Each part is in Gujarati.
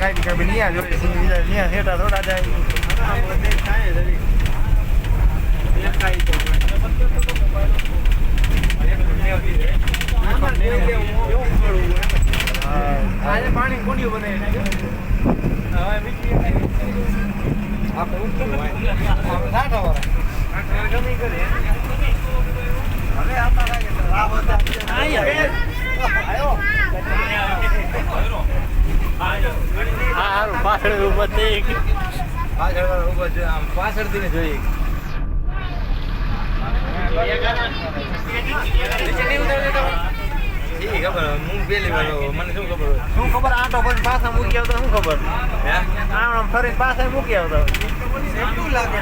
કાંઈ કાંઈ ન્યા જોઈએ સિંહ બીજા ન્યા હેઠા થોડા જાય આજે પાણી કોન્યું બને હવે બીજી આપણે ઉઠતું હોય ગમી કરે હવે આમાં પાછળ ઉભો છે આમ પાછળથી ને જોઈએ ખબર હું પેલી વાર મને શું ખબર આટો પછી પાછા મૂકી આવતો શું ખબર આમ ફરી પાછા મૂકી આવતો શું લાગે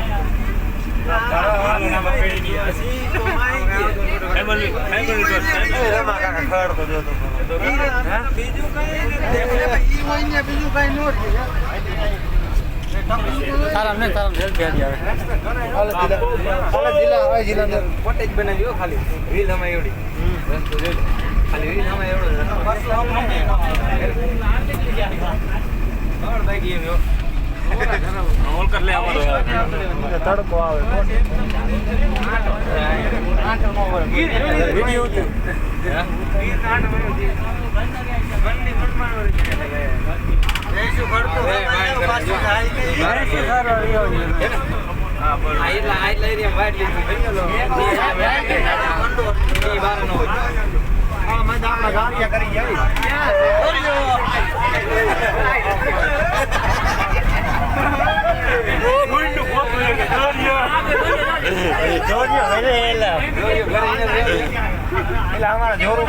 બનાવ્યો ખાલી રીલ અમાય એવડી ખાલી રીલ અમાય એવડો તડકો આવે અમારા જોરું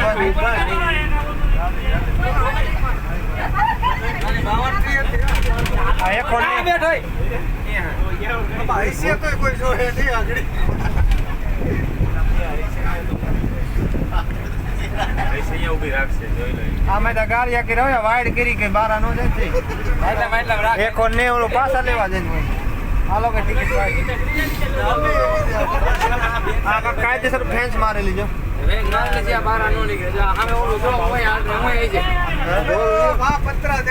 કોઈ જોડે નહીં આગળ આમાં તો ગાડી આખી રહ્યો વાઇડ કરી કે બારા નો જાય એકો ને ઓલો પાછા લેવા જઈને હાલો કે ટિકિટ કાયદેસર ફેન્સ મારેલી જો પતરા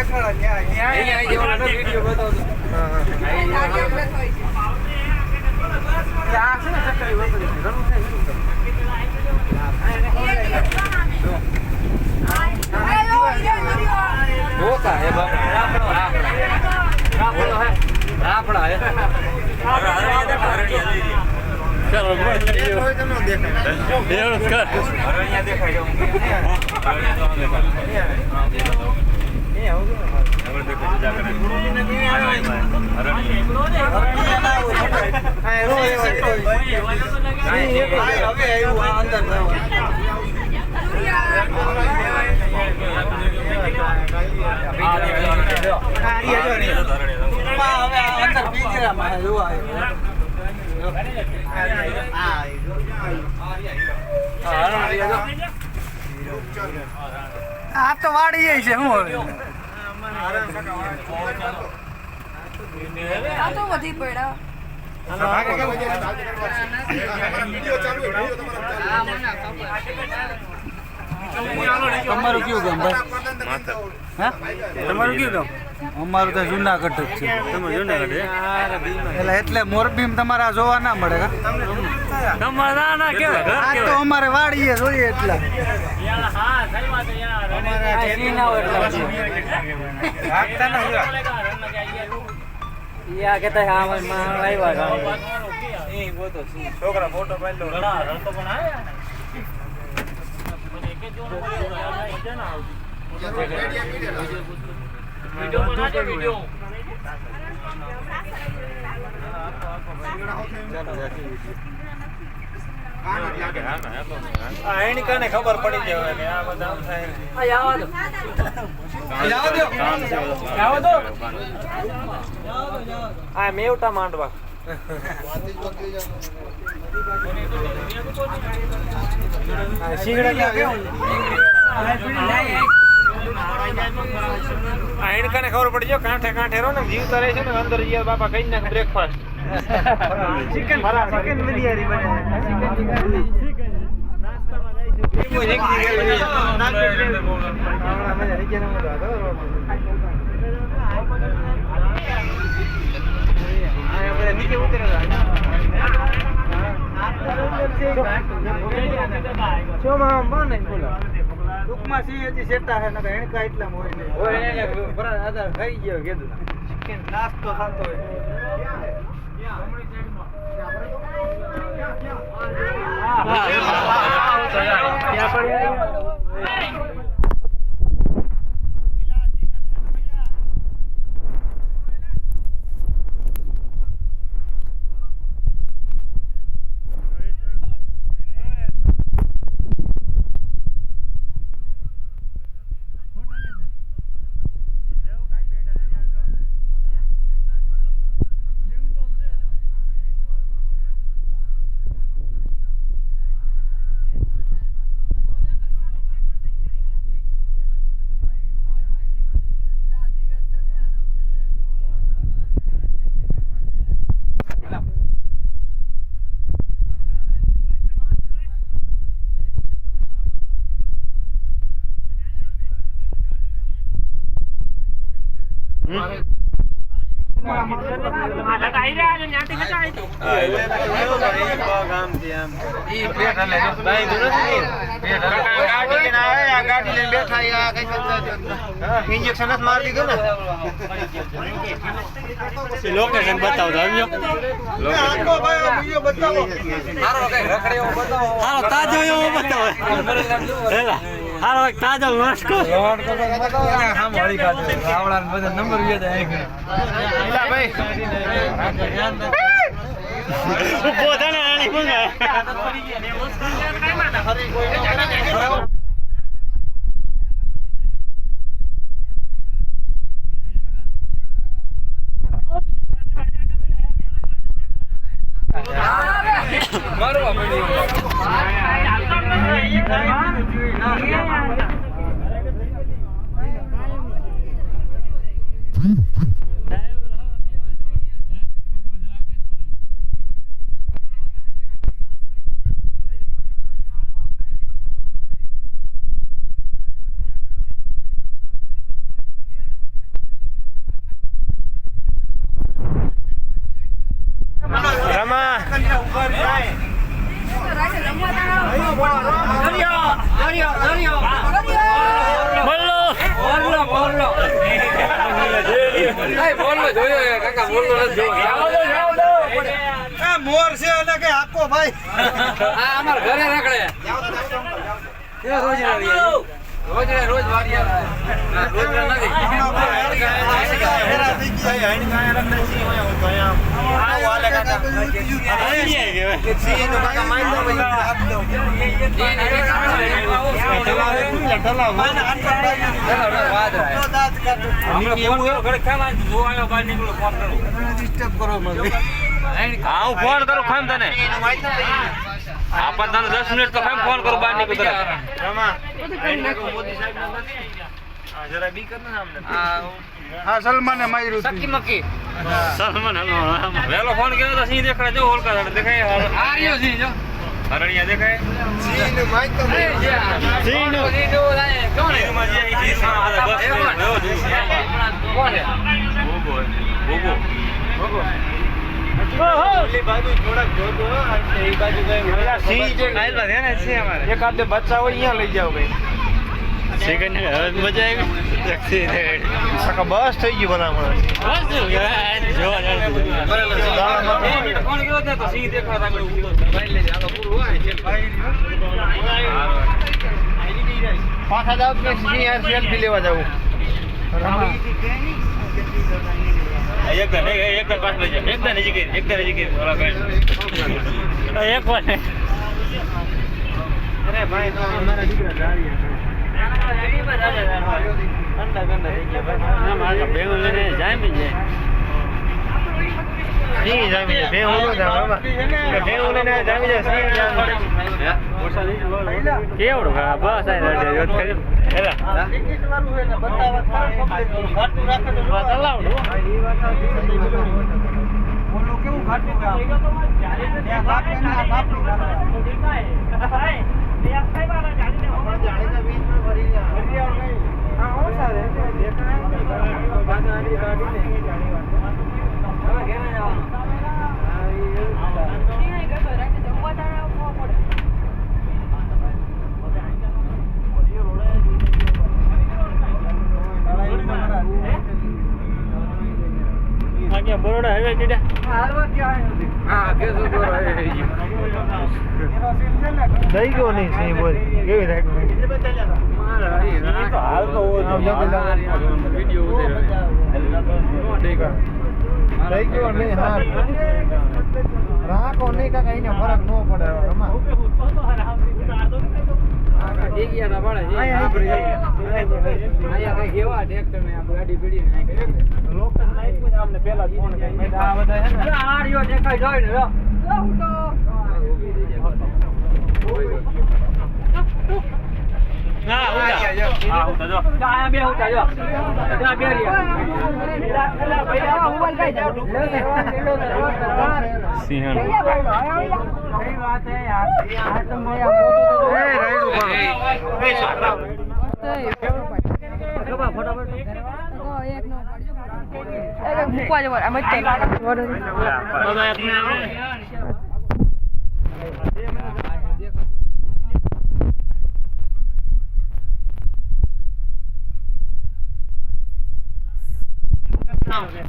આ તો વાડી છે શું હવે આ તો વધી પડ્યા તમારું કયું ગામ ભાઈ તમારું કયું ગામ અમારું તો જુનાગઢ જ છે તમે જુનાગઢ એટલે મોરબીમાં તમારા જોવા ના મળે તો અમારે વાડીએ જોઈએ એટલા છોકરા ફોટો એની ખબર પડી જાય કે આ બધા થાય મેવટા માંડવા એનકાને ખબર પડી જાય કાંઠે કાંઠે રો ને જીવતા રહે છે ને અંદર જીયા બાપા કઈ નાખ બ્રેકફાસ્ટ ચિકન બિરયાની બને નાસ્તામાં જાય છે ચોમાં માને બોલા ટૂંકમાં સી હજી સેટા હે નકર એણકા એટલામાં હોય નહીં. હોય એને બરા આધાર ખાઈ ગયો કીધું ચિકન નાસ્તો થતો હોય. इंजेक्शन मार दी गयो लोकेशन बताओ ताजो हारो ताजो नाश्तो हम हरी का रावड़ा बदल नंबर भी है इला भाई बोधन आनी मंगा मारो अपनी मोर से अलग आको भाई हमार घरे रखड़े रोज वारी रोज हाँ फोन करो खान तने अपन तने 10 मिनट तो खान फोन करो बाहर निकल रमा मोदी साहब ने जरा बी करना हमने हां सलमान ने मारी सकी मक्की सलमान वेलो फोन कियो तो सी देखड़ा जो होल का देखे आ रियो सी जो हरणिया देखे सीन माई तो सीन लाए कौन है माजी ही बस कौन है बोबो ओहो ले बाजू थोड़ा जोतो ए बाजू गए सी जो नाइल बा है से हमारे एक आधे बच्चा हो यहां ले जाओ भाई सेकंड मजा आएगा टैक्सी रेड सका बस થઈ ગઈ બનાવવા બસ જો કોણ ગયો તો સી દેખા આગળ ઉડો ભાઈ લે આ તો પૂરું હોય છે ભાઈ પાછા જાવ કે સી યાર સેલ્ફી લેવા જાવ एक पास ले जा एक नजीक वाला गाड़ी एक बार अरे भाई तो हमारा दिखरा जा रही है गाड़ी पर जा ठंडा થઈ ગયા ભાઈ ના મારા બેંગો લઈને જાય મે જાય જી જાય મે બેંગો નો જા બાબા બેંગો લઈને જાય મે સી જાય ઓછા લઈ કેવડો બસ આ રેડ કર્યો એલા ટિકિટ વાળું હે ને બતાવા થાય ઘાટું રાખે તો ચલાવડો બોલો કેવું ઘાટું કામ ત્યાં ઘાટે ના ઘાટું ભાઈ બે ખાઈ વાળા ગાડી ને જાણીના બીચ માં ભરી જા ભરી આવ ગઈ હા ઓછા રે દેખાય બાજાની ગાડી ને જાણી વાત હવે ઘરે જવાનું હા એ ઘર રાખે જમવા તારા પડે ક્યાં બરોડા હવે ચડ્યા હા કેસો દોર આવે દઈ ગયો નહીં સિંહ બોલ કેવી રાખ્યું તો હાલ તો વિડિયો દઈ ગયો નહીં હા રાખો નહીં કાકા એને ફરક ન પડે રમા મૂકવા જવા આમ જ